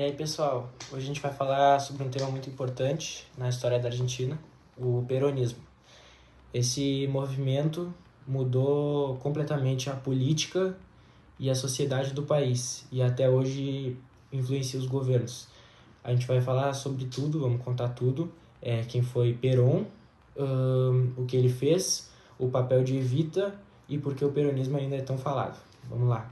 E aí, pessoal, hoje a gente vai falar sobre um tema muito importante na história da Argentina, o peronismo. Esse movimento mudou completamente a política e a sociedade do país e até hoje influencia os governos. A gente vai falar sobre tudo, vamos contar tudo, quem foi Perón, o que ele fez, o papel de Evita e por que o peronismo ainda é tão falado. Vamos lá.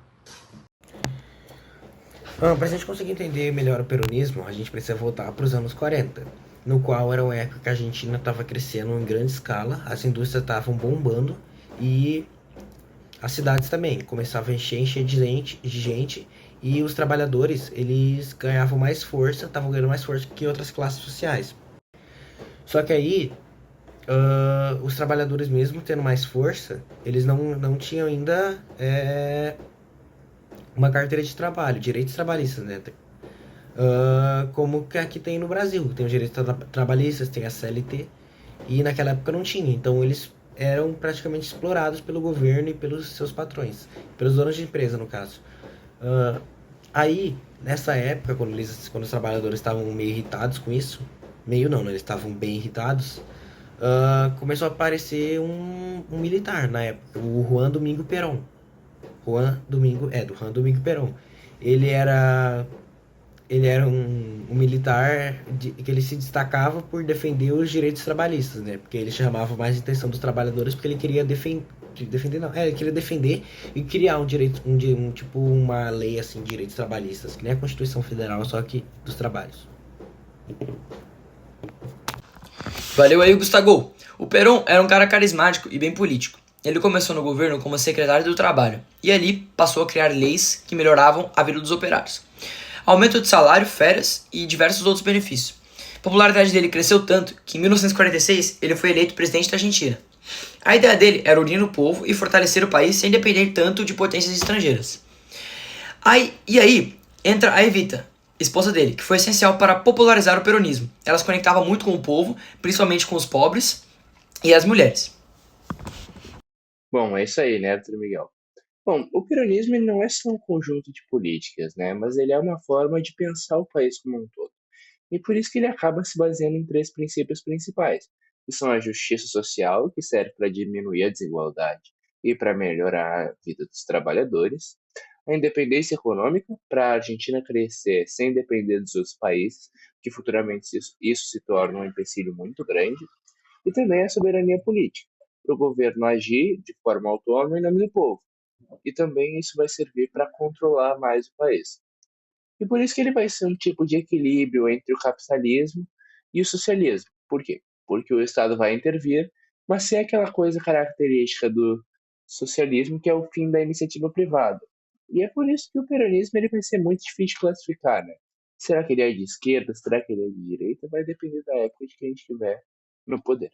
Para a gente conseguir entender melhor o peronismo, a gente precisa voltar para os anos 40, no qual era uma época que a Argentina estava crescendo em grande escala, as indústrias estavam bombando e as cidades também começavam a encher de gente e os trabalhadores eles ganhavam mais força, estavam ganhando mais força que outras classes sociais. Só que aí os trabalhadores mesmo tendo mais força, eles não tinham ainda uma carteira de trabalho, direitos trabalhistas, né? Como que aqui tem no Brasil. Tem os direitos trabalhistas, tem a CLT, e naquela época não tinha. Então eles eram praticamente explorados pelo governo e pelos seus patrões, pelos donos de empresa, no caso. Uh, Aí, nessa época, quando os trabalhadores estavam meio irritados com isso, meio não, né? Eles estavam bem irritados, começou a aparecer um militar na época, o Juan Domingo Perón. Do Juan Domingo Perón. Ele era ele era um militar que ele se destacava por defender os direitos trabalhistas, né? Porque ele chamava mais a atenção dos trabalhadores porque ele queria ele queria defender e criar um direito, tipo uma lei assim de direitos trabalhistas, que nem a Constituição Federal, só que dos trabalhos. Valeu aí, Gustavo. O Perón era um cara carismático e bem político. Ele começou no governo como secretário do Trabalho e ali passou a criar leis que melhoravam a vida dos operários. Aumento de salário, férias e diversos outros benefícios. A popularidade dele cresceu tanto que em 1946 ele foi eleito presidente da Argentina. A ideia dele era unir o povo e fortalecer o país sem depender tanto de potências estrangeiras. Aí entra a Evita, esposa dele, que foi essencial para popularizar o peronismo. Ela se conectava muito com o povo, principalmente com os pobres e as mulheres. Bom, é isso aí, né, Arthur Miguel? Bom, o peronismo ele não é só um conjunto de políticas, né, mas ele é uma forma de pensar o país como um todo. E por isso que ele acaba se baseando em três princípios principais, que são a justiça social, que serve para diminuir a desigualdade e para melhorar a vida dos trabalhadores, a independência econômica, para a Argentina crescer sem depender dos outros países, que futuramente isso se torna um empecilho muito grande, e também a soberania política, para o governo agir de forma autônoma em nome do povo. E também isso vai servir para controlar mais o país. E por isso que ele vai ser um tipo de equilíbrio entre o capitalismo e o socialismo. Por quê? Porque o Estado vai intervir, mas sem aquela coisa característica do socialismo que é o fim da iniciativa privada. E é por isso que o peronismo ele vai ser muito difícil de classificar, né? Será que ele é de esquerda? Será que ele é de direita? Vai depender da época de que a gente estiver no poder.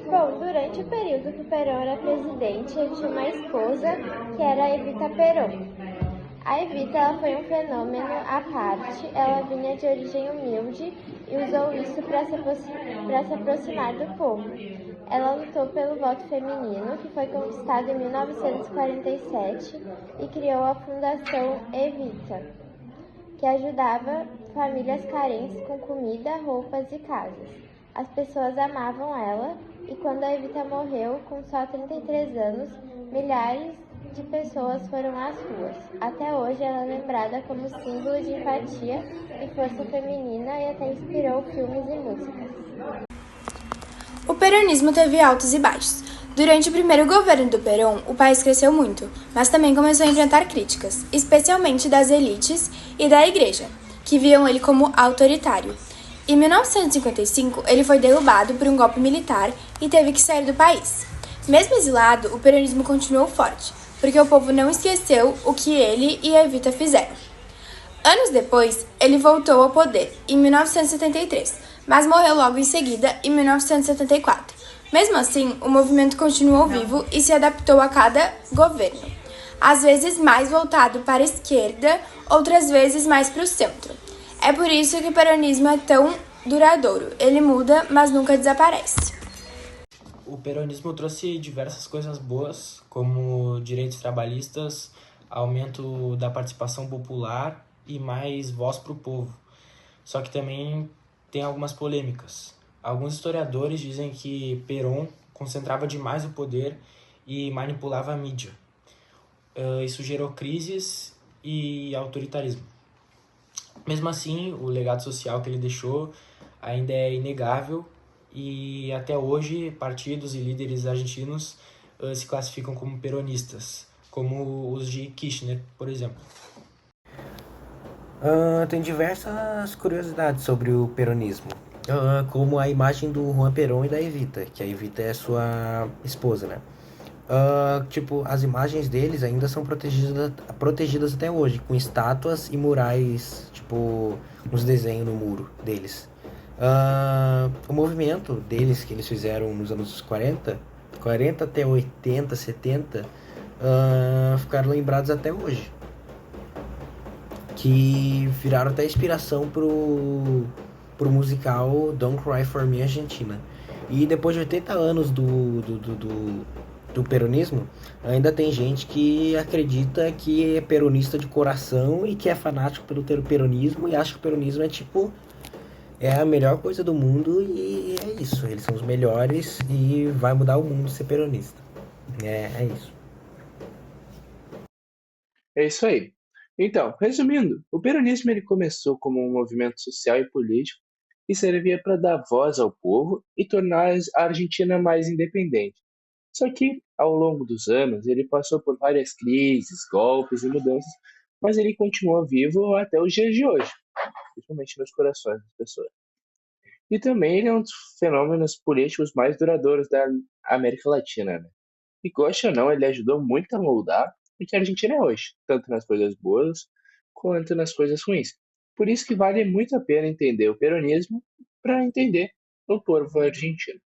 Bom, durante o período que Perón era presidente, ele tinha uma esposa que era a Evita Perón. A Evita ela foi um fenômeno à parte, ela vinha de origem humilde e usou isso para se aproximar do povo. Ela lutou pelo voto feminino, que foi conquistado em 1947, e criou a Fundação Evita, que ajudava famílias carentes com comida, roupas e casas. As pessoas amavam ela e quando a Evita morreu, com só 33 anos, milhares de pessoas foram às ruas. Até hoje ela é lembrada como símbolo de empatia e força feminina e até inspirou filmes e músicas. O peronismo teve altos e baixos. Durante o primeiro governo do Perón, o país cresceu muito, mas também começou a enfrentar críticas, especialmente das elites e da igreja, que viam ele como autoritário. Em 1955, ele foi derrubado por um golpe militar e teve que sair do país. Mesmo exilado, o peronismo continuou forte, porque o povo não esqueceu o que ele e a Evita fizeram. Anos depois, ele voltou ao poder, em 1973, mas morreu logo em seguida, em 1974. Mesmo assim, o movimento continuou vivo e se adaptou a cada governo, às vezes mais voltado para a esquerda, outras vezes mais para o centro. É por isso que o peronismo é tão duradouro. Ele muda, mas nunca desaparece. O peronismo trouxe diversas coisas boas, como direitos trabalhistas, aumento da participação popular e mais voz para o povo. Só que também tem algumas polêmicas. Alguns historiadores dizem que Perón concentrava demais o poder e manipulava a mídia. Isso gerou crises e autoritarismo. Mesmo assim, o legado social que ele deixou ainda é inegável e até hoje partidos e líderes argentinos se classificam como peronistas, como os de Kirchner, por exemplo. Tem diversas curiosidades sobre o peronismo, como a imagem do Juan Perón e da Evita, que a Evita é sua esposa, né? Tipo, as imagens deles ainda são protegidas até hoje, com estátuas e murais, tipo, uns desenhos no muro deles. O movimento deles que eles fizeram nos anos 40 até 80, 70, ficaram lembrados até hoje. Que viraram até inspiração pro musical Don't Cry For Me Argentina. E depois de 80 anos do peronismo, ainda tem gente que acredita que é peronista de coração e que é fanático pelo peronismo e acha que o peronismo é tipo é a melhor coisa do mundo e é isso. Eles são os melhores e vai mudar o mundo ser peronista. É isso. É isso aí. Então, resumindo, o peronismo ele começou como um movimento social e político que servia para dar voz ao povo e tornar a Argentina mais independente. Só que, ao longo dos anos, ele passou por várias crises, golpes e mudanças, mas ele continua vivo até os dias de hoje, principalmente nos corações das pessoas. E também ele é um dos fenômenos políticos mais duradouros da América Latina, né? E goste ou não, ele ajudou muito a moldar o que a Argentina é hoje, tanto nas coisas boas quanto nas coisas ruins. Por isso que vale muito a pena entender o peronismo para entender o povo argentino.